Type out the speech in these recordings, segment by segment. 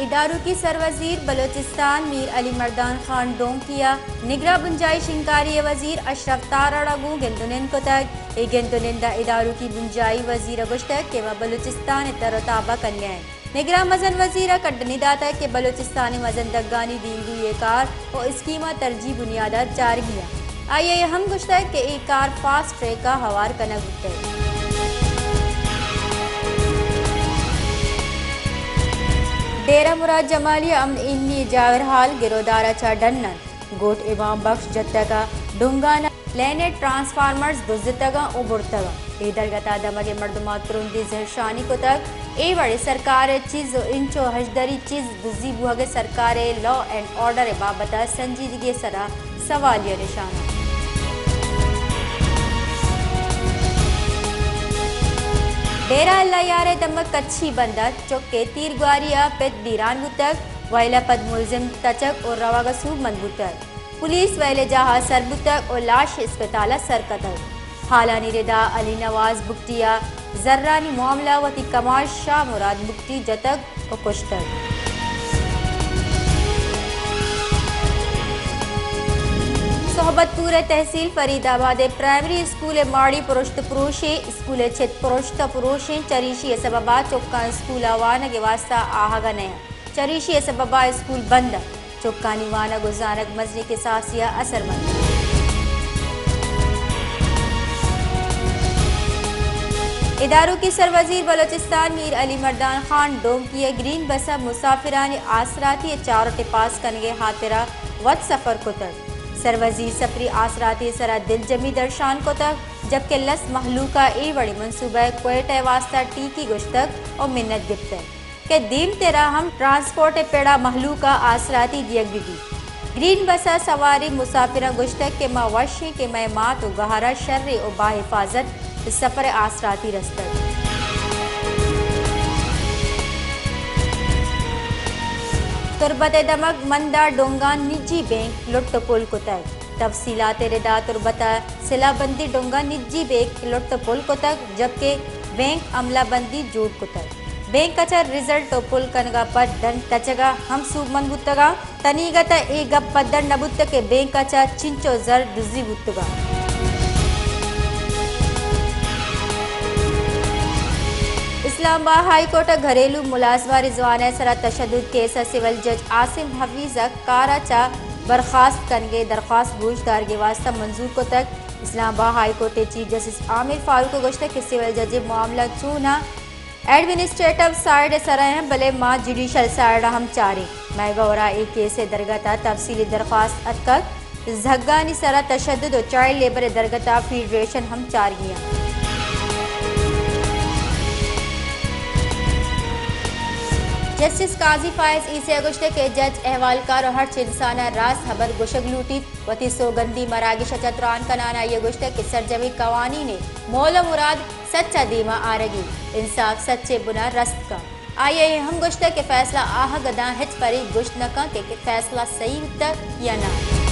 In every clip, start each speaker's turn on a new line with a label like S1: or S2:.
S1: اداروں کی سروزیر بلوچستان میر علی مردان خان ڈونکیا نگراں بنجائش انکاری وزیر اشرف تارڑگو گندنن کو تک گندنندہ اداروں کی بنجائی وزیر گشتک کہ وہ بلوچستان تر و تابہ کن گئے نگراں مزن وزیر کڈنی داتا کہ بلوچستانی مزن دگانی دینگو یہ کار و اسکیمہ ترجیح بنیادات جار گیا آئیے ہم گشتک کہ ایک کار فاسٹ ٹریک کا ہوار کنگ ہوتے ڈیرہ مراد جمالیہ امن اینی جاورحال گرودارا چا ڈنن گوٹ امام بخش جتگا ڈنگانا لینٹ ٹرانسفارمرز دزتگا او برتگا ای درگتا دمگ مردمات ترندی زہرشانی کو تک ای بڑی سرکار چیز انچو حجدری چیز دزی بوہگ سرکار لا اینڈ آرڈر بابتا سنجیدگی سرا سوالیہ نشانہ ڈیرہ اللہ یار دمک کچھی بندہ چکے تیر گواریا پت بیران بتک وائلہ پد ملزم تچک اور رواغ سوب مند بتک پولیس ویلے جہاں سر بتک اور لاش اسپتالہ سر قتل حالانی ردا علی نواز بکٹیا ذرانی معاملہ وتی کمال شاہ مراد بکٹی جتک و کشتک صحبت پورے تحصیل فرید آباد پرائمری اسکول ماڑی پرشت پروشی اسکول چھت پرشت پروشیں چریشی سببا چوکان اسکول وانگ واسطہ آہگا نیا چریشی سببا اسکول بند چوکانی وانگ زانگ مزنی کے ساسیہ اثر مند اداروں کی سروزیر بلوچستان میر علی مردان خان ڈونکیے گرین بسا مسافران آسراتی چاروں پاس کنگے حاطرہ وط سفر کو تک سروزیر سفری آسراتی سرا دل جمی درشان کو تک جبکہ لس محلوقہ ای بڑی منصوبہ کوئٹہ واسطہ ٹیکی گشتک اور منت گپتے کہ دیم تیرا ہم ٹرانسپورٹ پیڑا محلوقہ آسراتی دیگ بھی گرین بسا سواری مسافرہ گشتک کے ماں وشی کے میں مات و گہرہ شر و با حفاظت سفر آسراتی رستک تربت دمک مندہ ڈونگان نجی بینک لٹ پول کو تک تفصیلات ردا تربت سلا بندی ڈونگا نجی بینک لٹ پول کو تک جبکہ بینک عملہ بندی جوڑ کو تک بینک اچر ریزلٹ پول کنگا پر ڈن تچگا ہم سوب من بتگا تنیگتا ای گپ پدر نبت کے بینک اچر چنچو زر دزی بتگا اسلام آباد ہائی کورٹ گھریلو ملازمہ رضوانہ سرا تشدد کیس سول جج عاصم حفیظ کارا چا برخاست کنگے درخواست گوش دارگے واسطہ منظور کو تک اسلام آباد ہائی کورٹ چیف جسٹس عامر فاروق کو گوشت کہ سول جج معاملہ چونہ ایڈمنسٹریٹو سائیڈ سرا ہیں بلے ماں جوڈیشل سائیڈ ہم چارے میں گورا ایک کیس درگتا تفصیلی درخواست اتکک زھگانی سرا تشدد و چائلڈ لیبر درگتا فیڈریشن ہم چار گیا جسٹس قاضی فائز عیسی گشتے کے جج احوالکار اور ہر چنسانہ راس حبر گشگ لوٹی وتی سوگندی مراگش چتران کنانا یہ گشتے کہ سرجمی قوانی نے مولا مراد سچا دیما آرگی انصاف سچے بنا رست کا آئیے ہم گشتے کہ فیصلہ آہ گداں ہچ پری گشت نکا کہ فیصلہ صحیح ہوتا یا نہ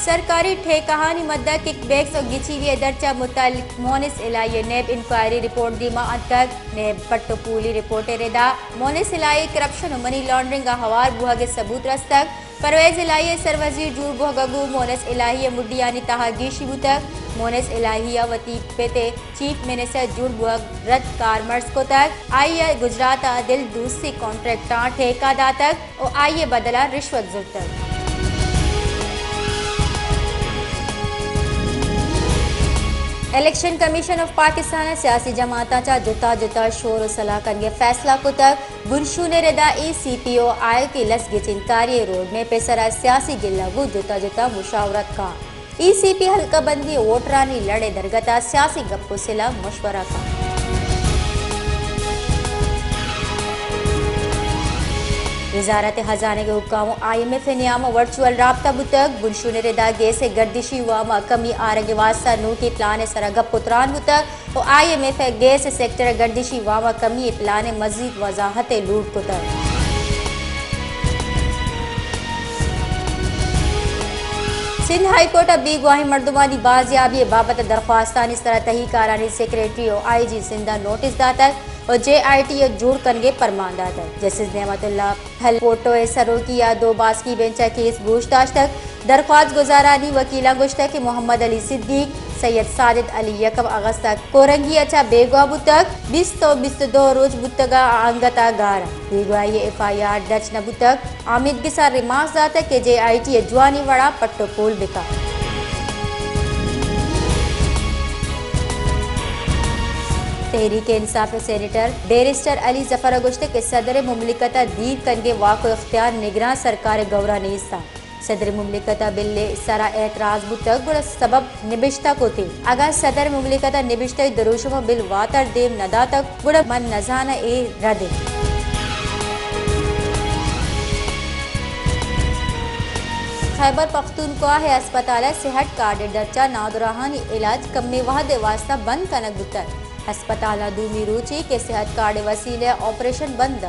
S1: سرکاری ٹھیکہانی مدہ کک بیکس اور گچی ہوئے درچہ متعلق مونس الہی نیب انکوائری رپورٹ دیما اتک نیب پٹو پولی رپورٹ ردا مونس الہی کرپشن و منی لانڈرنگ ہوار بوہگ ثبوت رستک پرویز الہی سروزیر جور بوہگو مونس الہی مڈیانی تہا گیشی بوتک مونس الہی وتی پیتے چیف منسٹر جور بوہگ رد کارمرز کو تک آئیے گجرات دل دوسری کانٹریکٹاں ٹھیکہ داتک اور آئیے بدلا رشوت زرتک الیکشن کمیشن آف پاکستان سیاسی جماعتاں چا جتا جتا شور و صلاح کنگے فیصلہ کو تک بنشو نے ردا ای سی پی او آئے کی لس گچنکاری روڈ میں پیسرا سیاسی گلہ وہ جتا جتا مشاورت کا ای سی پی حلقہ بندی ووٹرانی لڑے درگتا سیاسی گپ کو سلا مشورہ کا وزارت خزانہ کے حکاموں آئی ایم ایف نیام ورچوئل رابطہ بتک بنشون ردا گے سے گردشی واما کمی آرگ واسطہ نو کی پلان سرگپ پتران بتک اور آئی ایم ایف گے سے سیکٹر گردشی واما کمی پلان مزید وضاحت لوٹ کو تک سندھ ہائی کورٹ بی گواہی مردمانی بازیابی بابت درخواستان اس طرح تحقیقارانی سیکریٹری اور آئی جی سندھ نوٹس داتا اور جے آئی ٹی جوڑ کنگے فرمان داتا جسٹس نعمت اللہ حل پوٹو سروکی یا دو باز کی بینچ کیس پوچھتاچھ تک درخواست گزارانی وکیلا گشتہ کہ محمد علی صدیق سید ساجد علی 1 اگست تک کورنگی اچھا بے گواہ بتک 20 تو 22 روز بتگا آنگتا گارا بے گواہی ایف آئی آر ڈچ نہ بتک آمد گسا ریمارکس داتا کہ جے آئی ٹی جوانی وڑا پٹو پول بکا تحریک انصاف سینیٹر بیرسٹر علی ظفر گشتے کہ صدر مملکت دیر کنگے واقع اختیار نگراں سرکار گورا نیستا صدر مملکت بل سرا اعتراض بتک گڑا سبب نبشتہ کو تھے اگر صدر مملکت نبشتہ دروشم بل واتر دیم ندا تک گڑا من نزانہ اے ردے خیبر پختونخوا ہے اسپتال صحت کارڈ درچہ نادراہانی علاج کم وحد واسطہ بند کنک بتر ہسپتال دومی روچی کے صحت کارڈ وسیلے آپریشن بند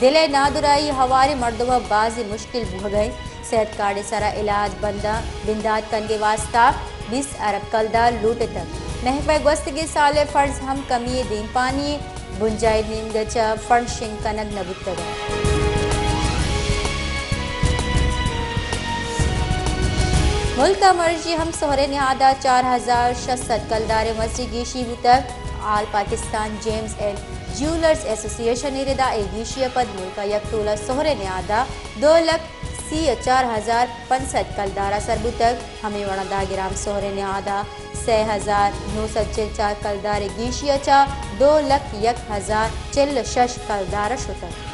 S1: دل نادرائی ہوارے مردمہ بازی مشکل بہ گئے صحت کارڈ سرا علاج بندہ بنداد کنگے واسطہ 20 ارب کلدار لوٹ تک محکمہ گوستگی سال فنڈز ہم کمی دین پانی بنجائے نیم گچا فنڈ شنگ کنک نبتگا ملک کا مرجی ہم سہرے نہادہ 4600 کلدار مسجد گیشی بتک all Pakistan gems and jewellers association ردا اے گیشی پد ملک یک طولہ سہرے نہادہ 2,34,500 کلدارہ سربو تک ہمیں وڑا گرام سہرے نہادہ 6,944 کلدار گیشی اچا 2,01,046 کلدارہ شتک